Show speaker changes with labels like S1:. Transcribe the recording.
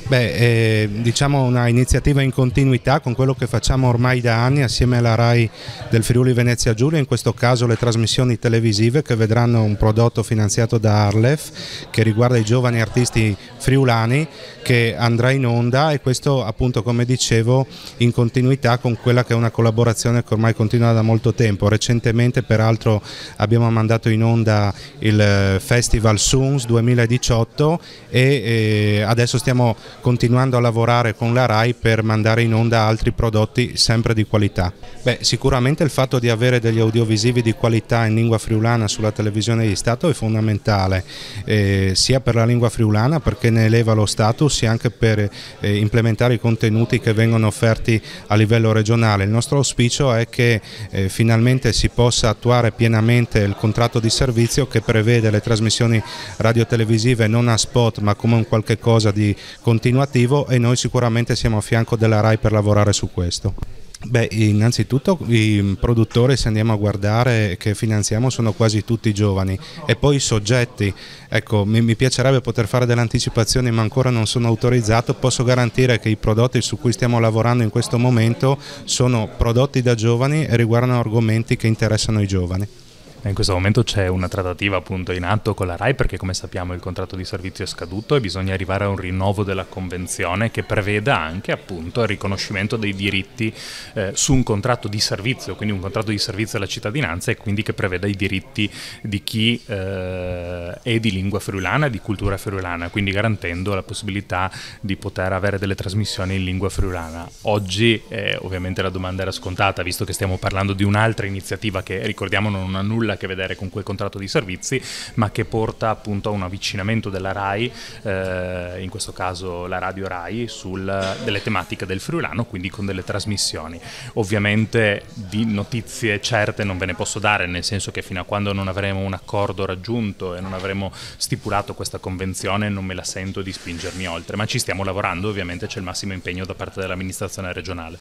S1: Diciamo una iniziativa in continuità con quello che facciamo ormai da anni assieme alla RAI del Friuli Venezia Giulia, in questo caso le trasmissioni televisive che vedranno un prodotto finanziato da Arlef che riguarda i giovani artisti friulani che andrà in onda, e questo appunto, come dicevo, in continuità con quella che è una collaborazione che ormai continua da molto tempo. Recentemente peraltro abbiamo mandato in onda il Festival Suns 2018 e adesso stiamo continuando a lavorare con la RAI per mandare in onda altri prodotti sempre di qualità. Sicuramente il fatto di avere degli audiovisivi di qualità in lingua friulana sulla televisione di Stato è fondamentale, sia per la lingua friulana perché ne eleva lo status, sia anche per implementare i contenuti che vengono offerti a livello regionale. Il nostro auspicio è che finalmente si possa attuare pienamente il contratto di servizio che prevede le trasmissioni radiotelevisive non a spot ma come un qualche cosa di continuativo, e noi sicuramente siamo a fianco della RAI per lavorare su questo. Innanzitutto i produttori, se andiamo a guardare, che finanziamo sono quasi tutti giovani, e poi i soggetti, ecco, mi piacerebbe poter fare delle anticipazioni ma ancora non sono autorizzato. Posso garantire che i prodotti su cui stiamo lavorando in questo momento sono prodotti da giovani e riguardano argomenti che interessano i giovani.
S2: In questo momento c'è una trattativa appunto in atto con la RAI perché, come sappiamo, il contratto di servizio è scaduto e bisogna arrivare a un rinnovo della convenzione che preveda anche appunto il riconoscimento dei diritti su un contratto di servizio, quindi un contratto di servizio alla cittadinanza, e quindi che preveda i diritti di chi è di lingua friulana, di cultura friulana, quindi garantendo la possibilità di poter avere delle trasmissioni in lingua friulana. Oggi ovviamente la domanda era scontata, visto che stiamo parlando di un'altra iniziativa che, ricordiamo, non ha nulla a che vedere con quel contratto di servizi, ma che porta appunto a un avvicinamento della RAI, in questo caso la radio RAI, delle tematiche del friulano, quindi con delle trasmissioni. Ovviamente di notizie certe non ve ne posso dare, nel senso che fino a quando non avremo un accordo raggiunto e non avremo stipulato questa convenzione non me la sento di spingermi oltre, ma ci stiamo lavorando, ovviamente c'è il massimo impegno da parte dell'amministrazione regionale.